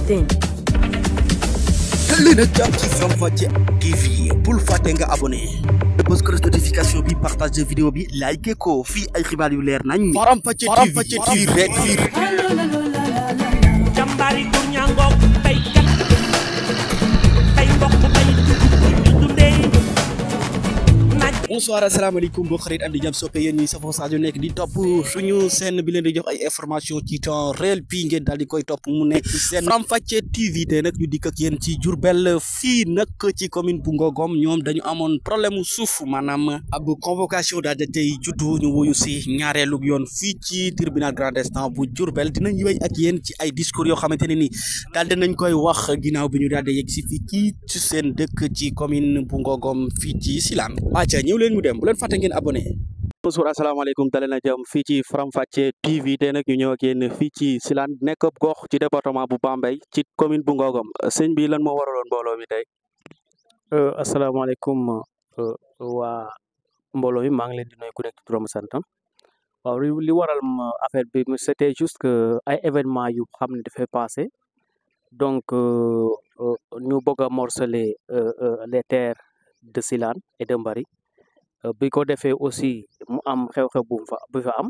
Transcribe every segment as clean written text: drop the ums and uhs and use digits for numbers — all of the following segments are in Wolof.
thing. li na jàpp ci Faram Facce TV bul fàtte nga abonné bës ko notification bi partage vidéo bi like ko fii ay xibaar yu leer nañ Faram Facce TV rek fii jàmbaari gur ñangook baykat bay mbokk bay dundee bonsoir asalaamaaleykum mbokk xarit am di jàmm soppe yéen ñi safoo saa yu nekk di topp suñu chaîne bi leen di jox ay information ci temps réel bi ngeen daal di koy topp mu nekk seen Faram Facce TV te nag ñu dikk ak yéen ci Diourbel fii nag ci commune bu Ngogom ñoom dañu amoon problème suuf maanaam ab convocation daal di tey juddu ñu wuyu si ñaareelu yoon fii ci tribunal grande instance bu Diourbel dinañ wéy ak yéen ci ay discours yoo xamante ne ni daal dinañ koy wax ginnaaw bi ñu daal di yegg si fii ci seen dëkk ci commune bu Ngogom fii ci Silane ñëw leen mu dem bu leen fàtte ngeen abonné. bonsoir asalaamaaleykum dalee na jàmm fii ci Faram Facce TV tey nag ñu ñëw ak yéen fii ci Silane nekk ab gox ci département bu Bambey ci commune bu Ngogom sëñ bi lan moo waraloon mbooloo mi tey. asalaamaaleykum waa mbooloo mi maa ngi leen di nuyu ku nekk turam santam waaw li waral affaire bi c'était juste que ay événements yu xam ne dafay passé donc ñu bëgg a morceler les terres de Silane et de Mbari bi ko defee aussi mu am xew-xew bu fa am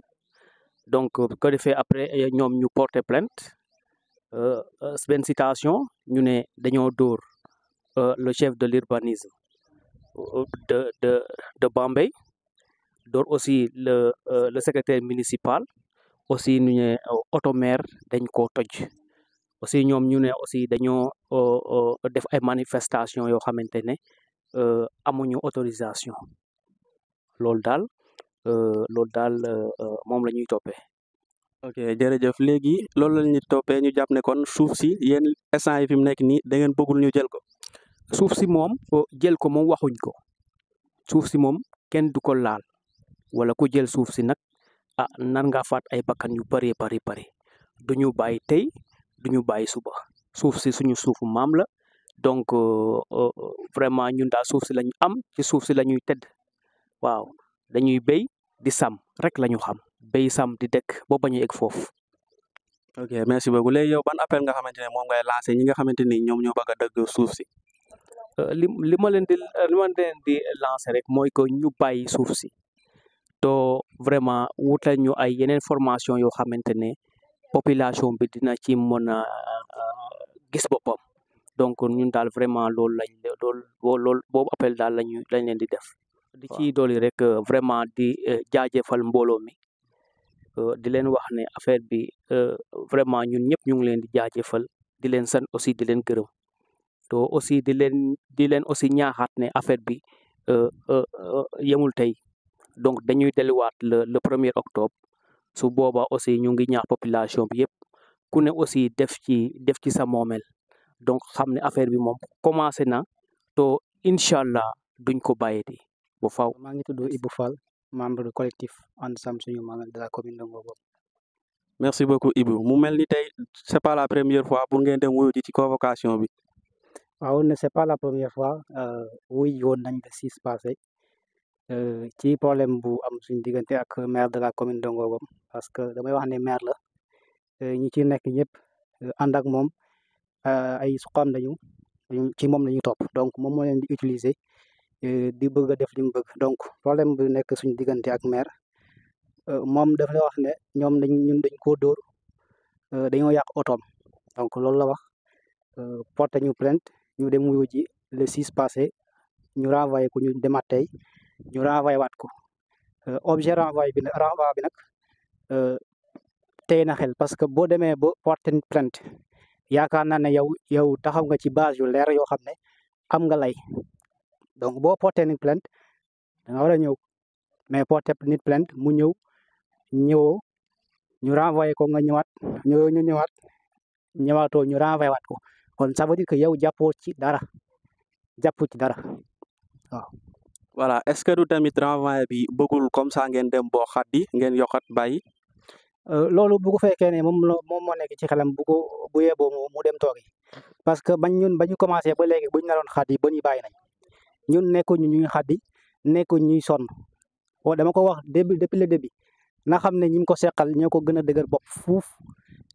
donc bi ko defee après ñoom ñu porter plainte benn citation ñu ne dañoo dóor le chef de l'urbanisme de Bambey dóor aussi le secrétaire municipal aussi ñu ne auto maire dañ ko toj aussi ñoom ñu ne aussi dañoo def ay manifestation yoo xamante ne amuñu autorisation loolu daal moom la ñuy toppee. ok jërëjëf léegi loolu la ñuy toppee ñu jàpp ne kon suuf si yéen instant yi fi mu nekk nii da ngeen bëggul ñu jël ko. suuf si moom jël ko moom waxuñ ko suuf si moom kenn du ko laal wala ku jël suuf si nag nar nga faat ay bakkan yu bari du ñu bàyyi tey du ñu bàyyi suba suuf si suñu suufu maam la. donc vraiment ñun daal suuf si lañu am ci suuf si la ñuy tëdd waaw dañuy béy di sàmm rek la ñu xam béy sàmm di dëkk boo bañu egg foofu. ok merci beaucoup léegi yow ban appel nga xamante ne moom ngay lancé ñi nga xamante ni ñoom ñoo bëgg a dëgg suuf si. li ma leen di lancé rek mooy que ñu bàyyi suuf si to vraiment wutal ñu ay yeneen formation yoo xamante ne population bi dina ci mën a gis boppam. donc ñun daal vraiment loolu boobu appel daal lañ leen di def. di ci dooli rek vraiment di jaajëfal mbooloo mi di leen wax ne affaire bi vraiment ñun ñëpp ñu ngi leen di jaajëfal di leen sant aussi di leen gërëm to aussi di leen aussi ñaaxaat ne affaire bi yemul tey donc dañuy delluwaat le 1er octobre su boobaa aussi ñu ngi ñaax population bi yëpp ku ne aussi def ci sa moomeel. donc xam ne affaire bi moom commencé na to incha allah duñ ko bàyyeti bu faw. maa ngi tudd Ibou Fall membre du collectif And Samm Suñu Maam de la commune de Ngogom. merci beaucoup Ibou mu mel ni tey c'est pas la première fois pour ngeen dem wuyu ji ci convocation bi. waaw ne c'est pas la première fois wuy woon nañ le 6 passé ci problème bu am suñu diggante ak maire de la commune de Ngogom parce que damay wax ne maire la ñi ci nekk ñëpp ànd ak moom. ay suqam lañu ci moom la ñu topp donc moom moo leen di utiliser di bëgg a def li mu bëgg donc problème bu nekk suñu diggante ak maire moom dafa la wax ne ñun dañ koo dóor dañoo yàq otoom donc loolu la wax porté ñu plainte ñu dem wuyu ji le 6 passé ñu renvoyé ko ñu demaat tey ñu renvoyé waat ko objet renvoi bi nag tey na xel parce que boo demee ba porté plainte yaakaar naa ne yow taxaw nga ci base yu leer yoo xam ne am nga lay donc boo porté nit plainte da nga war a ñëw mais porté nit plainte mu ñëwoo ñu renvoyé ko nga ñëwaatoo ñu renvoyé waat ko kon ça veut dire que yow jàppoo ci dara waaw. voilà est-ce que du tamit renvoi bi bëggul comme ça ngeen dem boo xaddi ngeen yokkat bàyyi. loolu bu ko fekkee ne moom moo nekk ci xelam bu yeboo mu dem toogi parce que ba ñu commencé ba léegi bu ñu naroon xaddi ba ñu bàyyi nañ ñun nekkuñu ñuy xaddi nekkuñu ñuy sonn dama ko wax depuis le début na xam ne ñi ko seqal ñoo ko gën a dëgër bopp fuuf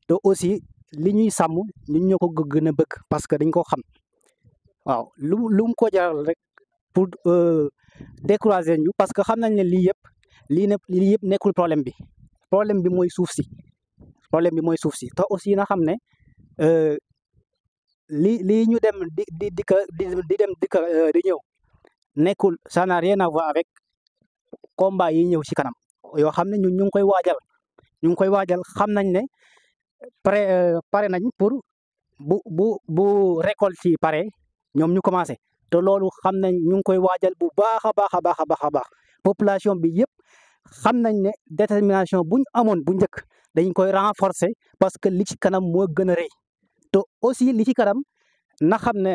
te aussi li ñuy sàmm ñun ñoo ko gën a bëgg parce que dañ ko xam waaw lu mu ko jaral rek pour décourager ñu parce que xam nañ ne lii yëpp nekkul problème bi mooy suuf si te aussi na xam ne lii ñu dem di ñëw nekkul ça n'a rien à voir avec combat yi ñëw ci kanam yoo xam ne ñun ñu ngi koy waajal xam nañ ne pare nañ pour bu récolte yi pare ñoom ñu commencé te loolu xam nañ ñu ngi koy waajal bu baax a baax population bi yëpp xam nañ ne détermination buñ amoon bu njëkk dañ koy renforcer parce que li ci kanam moo gën a rëy te aussi li ci kanam na xam ne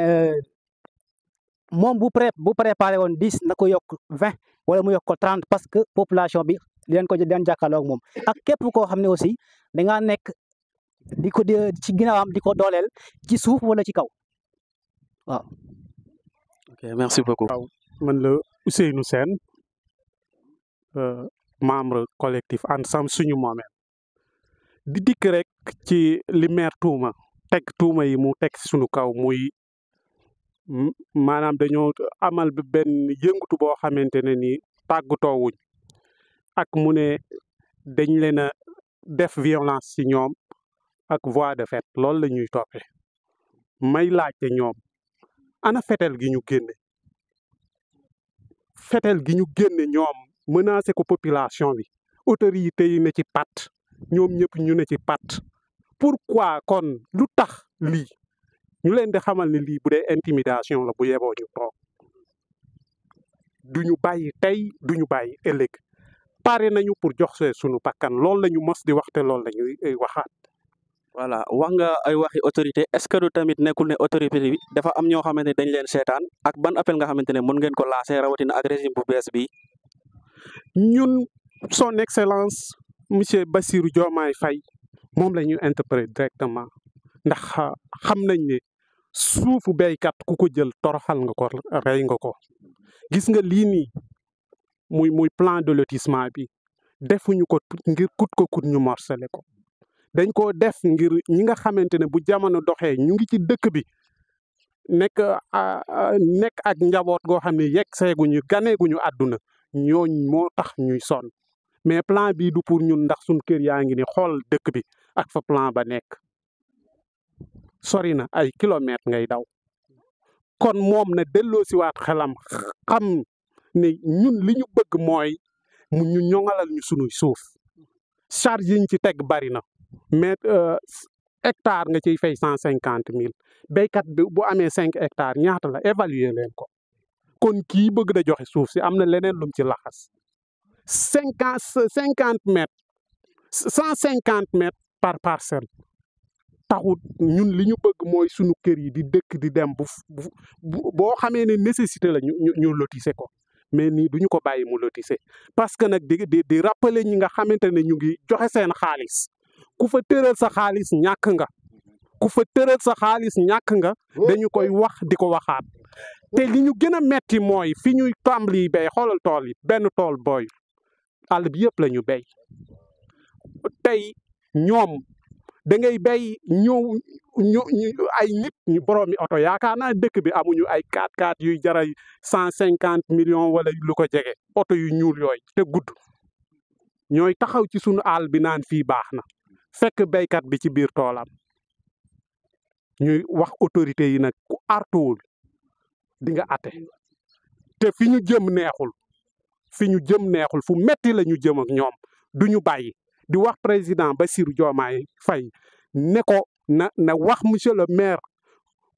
moom bu préparé woon 10 na ko yokk 20 wala mu yokk ko 30 parce que population bi leen jàkkaarloo ak moom ak képp koo xam ne aussi dangaa nekk ci ginnaawam di ko dooleel ci suuf wala ci kaw waaw. ok merci beaucoup. waaw man la Ousseynou Sène membre collectif And Sam Suñu Moomeel di dikk rek ci li maire tuuma yi mu teg suñu kaw muy maanaam dañoo amal benn yëngatu boo xamante ne ni tàggatoowuñ ak mu ne dañ leen a def violence ci ñoom ak voie de fait loolu la ñuy toppee may laajte ñoom ana fetel gi ñu génne ñoom menacé ko population bi autorité yi ne ci pat ñoom ñëpp ñu ne ci pat pourquoi kon lu tax lii ñu leen di xamal ne lii bu dee intimidation la bu yeboo ñu toog duñu bàyyi tey duñu bàyyi ëllëg pare nañu pour jox see sunu bakkan loolu la ñu mos di waxte loolu la ñuy waxaat. voilà wax nga ay waxi autorité est-ce que du tamit nekkul ne autorité bi dafa am ñoo xamante ne dañ leen seetaan ak ban appel nga xamante ne mën ngeen ko lancer rawatina ak régime bu bees bi. ñun son excellence monsieur Bassirou Diomaye Faye moom la ñuy interpréter directement ndax xam nañ ne suufu béykat ku ko jël toroxal nga ko rey nga ko gis nga lii nii muy plan de lotissement bi defuñu ko ngir kut ñu morcelé ko dañ ko def ngir ñi nga xamante ne bu jamono doxee ñu ngi ci dëkk bi nekk ak njaboot goo xam ne yegg seeguñu ganeeguñu àdduna ñooñ moo tax ñuy sonn mais plan bii du pour ñun ndax suñ kër yaa ngi ni xool dëkk bi ak fa plan ba nekk sori na ay kilomètres ngay daw kon moom na delloo si waat xelam xam ne ñun li ñu bëgg mooy mu ñu ñoŋalal ñu sunuy suuf charge yiñ ci teg bari na mais hectare nga ciy fay 150 000 béykat bi bu amee 5 hectares ñaata la évaluer leen ko kon kii bëgg da joxe suuf si am na leneen lum ci laxas 50 mètres 150 mètres par parcelle taxut ñun li ñu bëgg mooy sunu kër yi di dëkk di dem boo xamee ne nécessité la ñu lotissé ko mais nii duñu ko bàyyi mu lotissé parce que nag di rappeler ñi nga xamante ne ñu ngi joxe seen xaalis ku fa tëral sa xaalis ñàkk nga dañu koy wax di ko waxaat te li ñu gën a metti mooy fi ñuy tàmbali béy xoolal tool yi benn tool booy àll bi yëpp la ñu béy tey ñoom da ngay béy ñëw ay nit ñu boroomi oto yaakaar naa dëkk bi amuñu ay 4x4 yuy jaray 150 millions wala lu ko jege oto yu ñuul yooyu te gudd ñooy taxaw ci sunu àll bi naan fii baax na fekk béykat bi ci biir toolam ñuy wax autorité yi nag ku artuwul di nga ate te fi ñu jëm neexul fu metti la ñu jëm ak ñoom duñu bàyyi di wax président Bassirou Diomaye Faye ne ko na wax monsieur le maire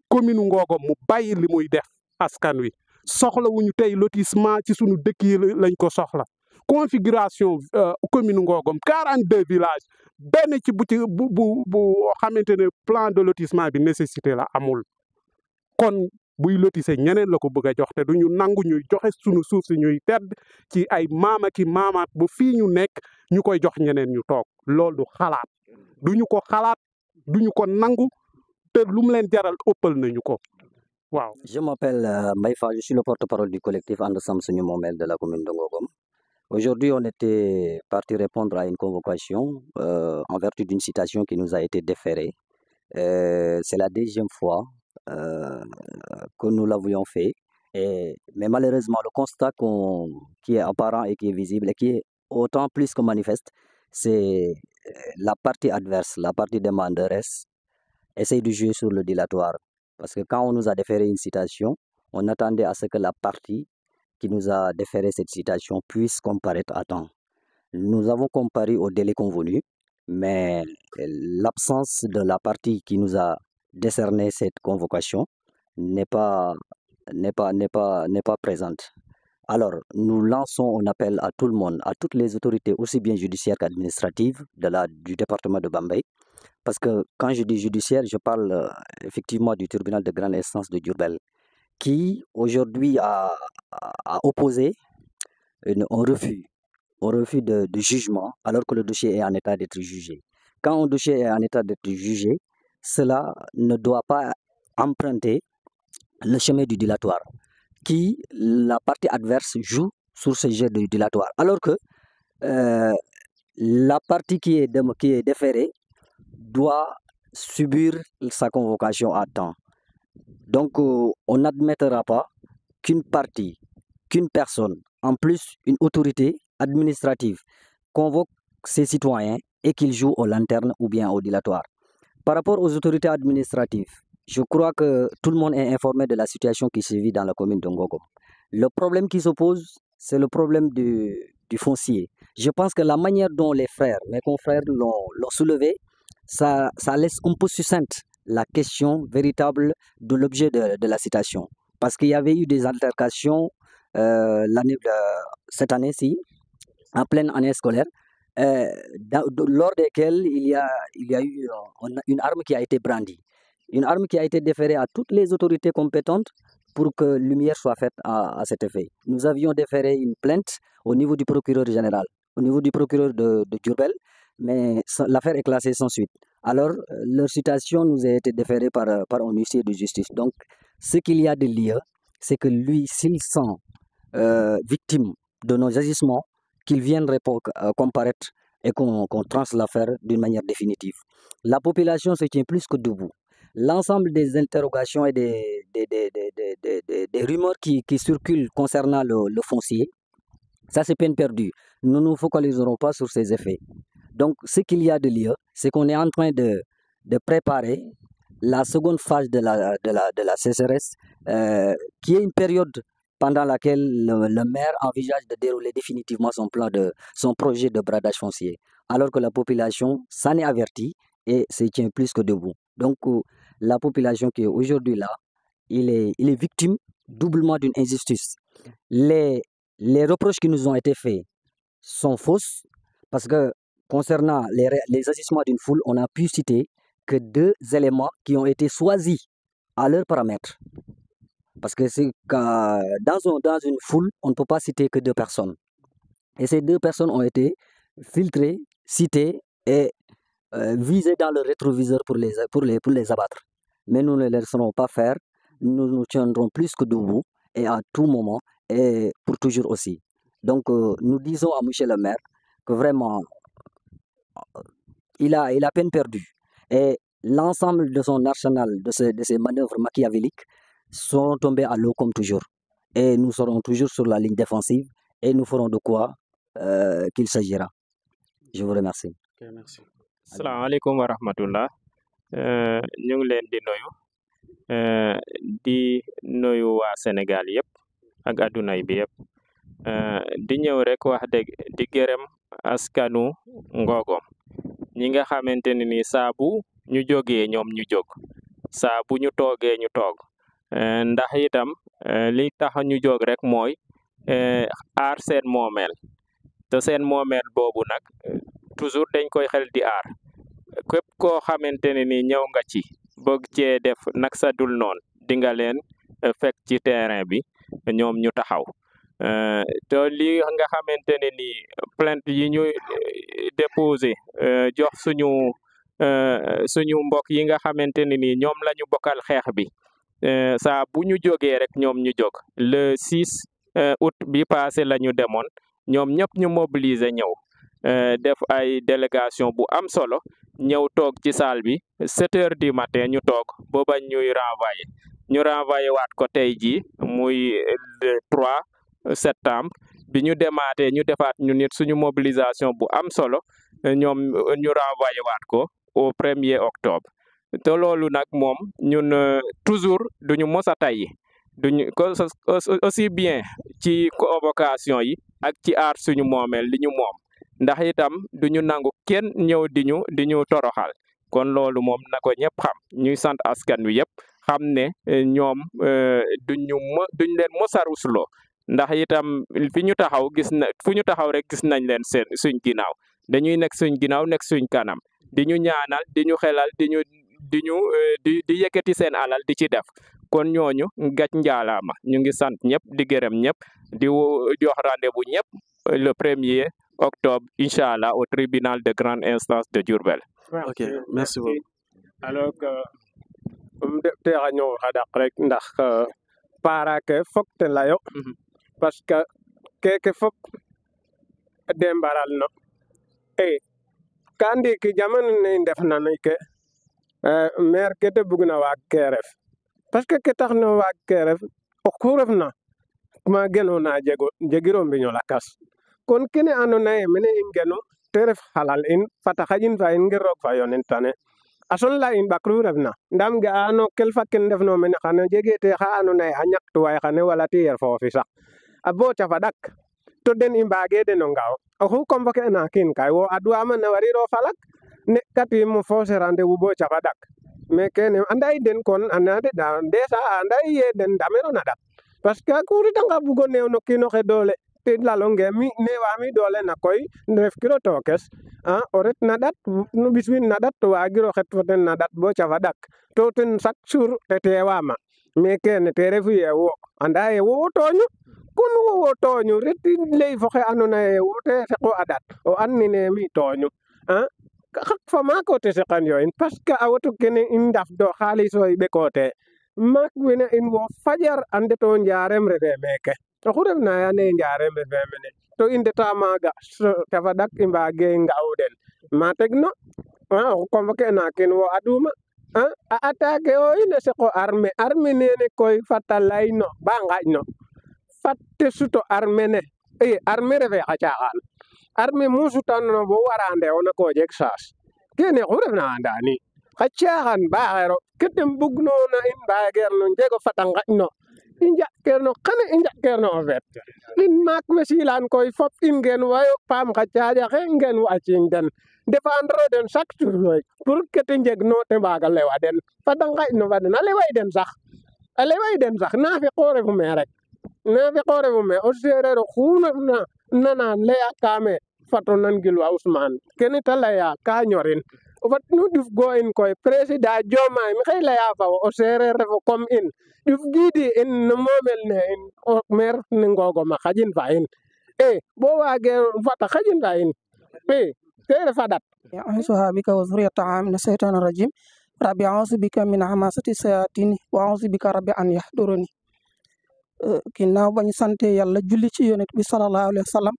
commune Ngogom mu bàyyi li muy def askan wi soxla wuñu tey lotissement ci sunu dëkk yi lañ ko soxla configuration commune Ngogom 42 villages benn ci bu xamante ne plan de lotissement bi nécessité la amul kon buy lotissé ñeneen la ko bëgg a jox te duñu nangu ñuy joxe sunu suuf si ñuy tedd ci ay maama ki maamaat ba fii ñu nekk ñu koy jox ñeneen ñu toog loolu du xalaat duñu ko xalaat duñu ko nangu te lu mu leen jaral ëppal nañu ko waaw. Je m'appelle Mbaye Fall, je suis le porte-parole du collectif And Sam Suñu Moomeel de la commune de Ngogom. Aujourd'hui, on était parti répondre à une convocation en vertu d'une citation qui nous a été déférée C'est la deuxième fois que nous l'avions fait. Mais malheureusement, le constat qui est apparent et qui est visible et qui est autant plus que manifeste, c'est la partie adverse, la partie demanderesse, essaye de jouer sur le dilatoire. Parce que quand on nous a déféré une citation, on attendait à ce que la partie qui nous a déféré cette citation puisse comparaître à temps. Nous avons comparé au délai convenu, mais l'absence de la partie qui nous a décerné cette convocation n'est pas présente. Alors, nous lançons un appel à tout le monde, à toutes les autorités, aussi bien judiciaires qu'administratives du département de Bambey. Parce que quand je dis judiciaire, je parle effectivement du tribunal de grande instance de Diourbel, qui aujourd'hui a opposé un refus de jugement, alors que le dossier est en état d'être jugé. Quand un dossier est en état d'être jugé, cela ne doit pas emprunter le chemin du dilatoire, qui la partie adverse joue sur ce jet du dilatoire, alors que la partie qui est déférée doit subir sa convocation à temps. Donc, on n'admettra pas qu'une partie, qu'une personne, en plus une autorité administrative, convoque ses citoyens et qu'ils jouent au lanterne ou bien au dilatoire. Par rapport aux autorités administratives, je crois que tout le monde est informé de la situation qui se vit dans la commune de Ngogom. Le problème qui se pose, c'est le problème du foncier. Je pense que la manière dont mes confrères l'ont soulevé, ça laisse un peu succincte la question véritable de l'objet de la citation. Parce qu'il y avait eu des altercations cette année-ci, en pleine année scolaire, lors desquelles il y a eu une arme qui a été brandie. Une arme qui a été déférée à toutes les autorités compétentes pour que lumière soit faite à cet effet. Nous avions déféré une plainte au niveau du procureur général, au niveau du procureur de Diourbel, mais l'affaire est classée sans suite. Alors, leur citation nous a été déférée par un huissier de justice. Donc, ce qu'il y a de lieu, c'est que lui, s'il sent victime de nos agissements, qu'il vienne comparaître et qu'on tranche l'affaire d'une manière définitive. La population se tient plus que debout. L'ensemble des interrogations et des rumeurs qui circulent concernant le foncier, ça c'est peine perdue. Nous ne nous focaliserons pas sur ces effets. Donc, ce qu'il y a de lieu, c'est qu'on est en train de préparer la seconde phase de la CCRS, qui est une période pendant laquelle le maire envisage de dérouler définitivement son projet de bradage foncier, alors que la population s'en est avertie et se tient plus que debout. Donc, la population qui est aujourd'hui là, il est victime doublement d'une injustice. Les reproches qui nous ont été faits sont fausses, parce que concernant les agissements d'une foule, on a pu citer que 2 éléments qui ont été choisis à leurs paramètres. Parce que dans une foule, on ne peut pas citer que 2 personnes. Et ces 2 personnes ont été filtrées, citées et visées dans le rétroviseur pour les abattre. Mais nous ne les laisserons pas faire. Nous nous tiendrons plus que debout et à tout moment et pour toujours aussi. Donc, nous disons à M. le maire que vraiment, il a peine perdue. Et l'ensemble de son arsenal, de ses manœuvres machiavéliques, seront tombés à l'eau comme toujours. Et nous serons toujours sur la ligne défensive et nous ferons de quoi qu'il s'agira. Je vous remercie. Ok, merci. Assalamualaikum warahmatullah. Ñu ngi leen di nuyu waa Sénégal yëpp ak adduna bi yëpp di ñëw rek wax dëgg di gërëm askanu Ngogom ñi nga xamante ne ni saa bu ñu jógee ñoom ñu jóg saa bu ñu toogee ñu toog ndax itam li tax ñu jóg rek mooy aar seen moomeel te seen moomeel boobu nag toujours dañ koy xel di aar képp koo xamante ne ni ñëw nga ci bëgg cee def nag sa dul noon di nga leen fekk ci terrain bi ñoom ñu taxaw te li nga xamante ne ni plainte yi ñu déposé jox suñu mbokk yi nga xamante ne ni ñoom la ñu bokkal xeex bi saa bu ñu jógee rek ñoom ñu jóg le 6 août bi passé la ñu demoon ñoom ñëpp ñu mobiliser ñëw def ay délégation bu am solo ñëw toog ci salle bi 7 heures du matin ñu toog booba ñuy renvoyé waat ko tey jii muy le 3 septembre bi ñu demaatee ñu defaat ñu nit suñu mobilisation bu am solo ñoom ñu renvoyé waat ko au 1er octobre te loolu nag moom ñun toujours duñu mos a tayyi duñu ko aussi bien ci convocation yi ak ci aar suñu moomeel li ñu moom ndax itam duñu nangu kenn ñëw di ñu toroxal kon loolu moom na ko ñëpp xam ñuy sant askan wi yëpp xam ne ñoom duñ leen mos a rusloo ndax itam fi ñu taxaw fu ñu taxaw rek gis nañ leen suñ ginnaaw dañuy nekk suñ ginnaaw nekk suñ kanam di ñu ñaanal di ñu xelal di yëkkati seen alal di ci def kon ñooñu gàc njaalaama ñu ngi sant ñëpp di gërëm ñëpp di jox rendez-vous ñëpp le 1er octobre incha allah au tribunal de grande instance de Diourbel. ok merci beaucoup. alors que te xa ñëw xadak rek ndax para ke fok te layo parce que keke fop dembaral no ka ndiki jamano ne i ndef na ke maire ke te bugna waag ke ref parce que ke tax na waag ke ref oxu refna ma genona jegiro mbiño lakas kon kene andoona yee mene i ngenu te ref xalal in fata xaƴin fa in ngir roog fa yonin tane a sonla in ɓakru refna ndam ga'a no kelfa ken ndefno mene xane jege te xa andoona yee a ñaktway xane wala te yer foofi sax a bo cafa ɗak to den i mbaage den o ngaaw oxu convoquer na kiin kay wo adwama na wariro falak ne katim force rendez-vous bo cafa ɗak mais kene anda i den kon déjà anda i ye den ndamero na ɗak parce que ku ritanga bugo neew no kiin oxe doole te lalonge mi newami doole na koy refkiro tookes o ret na ɗat no ɓiswin na ɗat to waagiro xet fo ten na ɗat bo cafa ɗak to ten chaque jour te teewama mais kene te refu ye wo anda ye wo tooñu kun wo tooñu ret ley fo xe andoona yee wo te saqo a ɗat o andine mi tooñu xaq fa maak o te saqan yo in parce que a wotu kene i ndafdo xaalis o i ɓekoote maak wene in wo fajar a ndeto Njarem refe meeke oxu refna ande Njarem refe mene to i ndeta maaga cafa ɗak i mbaage nga'u den ma tegno o convoquer na kiin wo aduma a attaquer o in a saqo armée nene koy fata layno ba ngaƴno fat te suto armée ne armée refe xa caaxaan armée mu sutanoona bo wara ndeewna ko jeg chance kene oxu refna anda ni xa caaxaan ba xero kete mbugnoona in mbageer no njego fata ngaƴno i njaƴkeerno xane i njaƴkeerno o feet in maak we silaan koy fop in ngeen wayo paam xa caaƴ axe ngeen wa ciiñ den défendre den chaque jour koy pour kete njegno te mbaaga lewa den fata ngaƴno fa den a leway den sax naafiqo refu me rek naafiqo refu me o seereer oxu refna nanaan laya kaame fato nan gilwa Ousmane kene ta laya ka ñorin fat nu ƴuf go in koy président Diomaye maxey leya fa wo o seereer refo comme in ƴuf giidi in no moomel ne in o maire ne Ngogom a xaƴin fa in bo waage fata xaƴin fa in te refa ɗat أعوذ بك وذريتها من الشيطان الرجيم ربي أعوذ بك من همزة الشياطين وأعوذ بك ربي أن يحضرني ginnaaw bañu sante yàlla julli ci yonent bi sallallahu alayhi wa sallam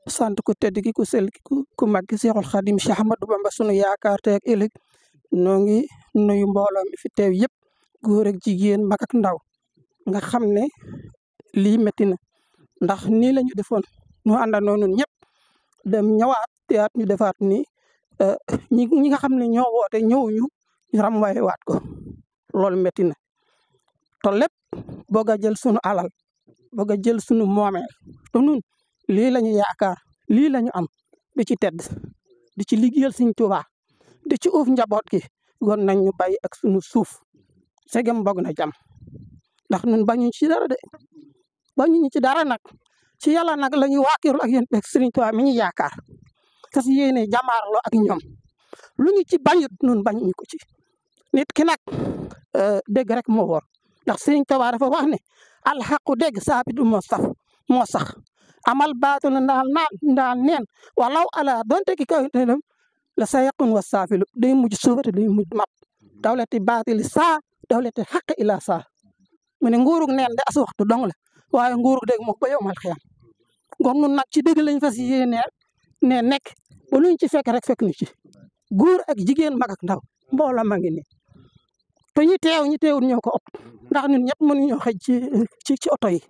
sant ku tedd gi ku sell gi ku mag gi Seexul Xadim Cheikh Ahmadou Bamba sunu yaakaar tey ak ëllëg noo ngi nuyu mbooloo mi fi teew yëpp góor ak jigéen mag ak ndaw nga xam ne lii métti na ndax nii la ñu defoon ñu àndandoo ñun ñëpp dem ñëwaat teyaat ñu defaat ni ñi nga xam ne ñoo woote ñëwuñu ñu ramwaay waat ko loolu métti na to lépp bëgg a jël sunu alal bëgg a jël sunu moomeel te nun lii la ñu yaakaar lii la ñu am di ci tedd di ci liggéeyal Sëñ Tuubaa di ci uuf njaboot gi gon nañ ñu bàyyi ak sunu suuf segem bëgg na jàmm ndax nun bañuñ ci dara de bañuñu ci dara nag ci yàlla nag la ñuy waakirul ak yéen ak Sëriñ Tuubaa mi ñu yaakaar te si yéene jàmmaarloo ak ñoom lu ñu ci bañut nun bañuñu ko ci nit ki nag dégg rek moo wóor ndax Sëriñ Tuubaa dafa wax ne alxaqu dégg saabitu moo sax amal baatu na ndaal neen walaw ala donte ki kaw la sa yaqun wa saafilu day mujj suufate day mujj map dawlati baatili saa dawlati xaq ila saa mu ne nguurug neen de as waxtu dong la waaye nguurug dégg moom ba yowmal xiyam kon nun nag ci dëgg lañ fas yéene ne nekk ba luñ ci fekk rek fekk nu ci góor ak jigéen mag ak ndaw mbooloo ma ngi nii te ñi teewul ñoo ko ëpp ndax ñun ñëpp mënuñoo xëj ci oto yi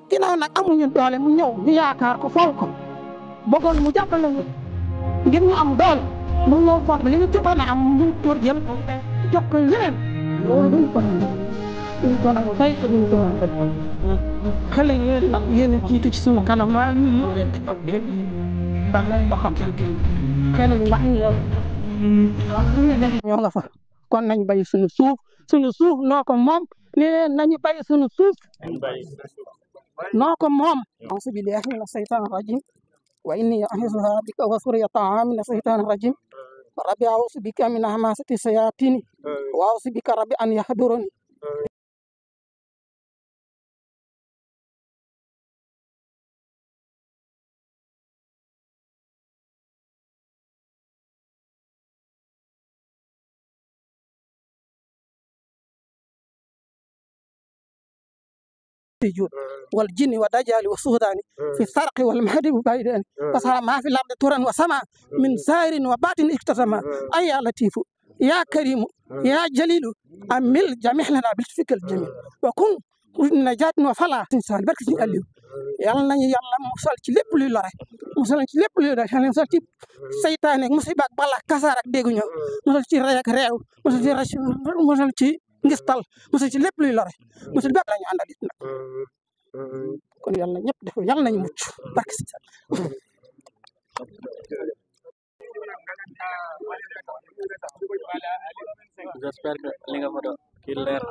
ginnaaw nag amuñu doole mu ñëw ñu yaakaar ko fool ko bëggoon mu jàppale ñu ngir ñu am doole mu ñëw foog li ñu jotoon a am ñu tur jël jox ko leneen loolu duñ ko nangu tey duñ ko nangu xale yéen nag yéen a jiitu ci suñu kanam maa ngi leen di bëgg ba xam xel wax ñoo nga fa kon nañ bay suñu suuf noo ko moom ni nañu bay suñu suuf noo ko moom auzu billahi mina shaytaani rajim wa inni u'iizuha bika wa zurriyyataha mina shaytaani rajim rabbi a'uuzu bika min hamaazati shayaatini wa a'uuzu bika rabbi an yahduruni والجن والدجال والسودان في السرق والمهد وبيدان وصار ما في الأرض ترا وسما من سائر وباطن اكتسما أي يا لطيف يا كريم يا جليل أمل جميع لنا بالفكر الجميل وكن نجاة وفلا إنسان بركة الله yàlla musal ci lépp luy lore musal ci lépp luy lore yàlla musal ci seytaane ak musiba ak bala kasaar ak déggu ñëw musal ci rey ak réew musal ci ngistal musal ci lépp luy lore musal bépp la ñu àndal it nag kon yàlla ñëpp def yàlla nañu mucc barke si j'espère que li nga fa doon kii leer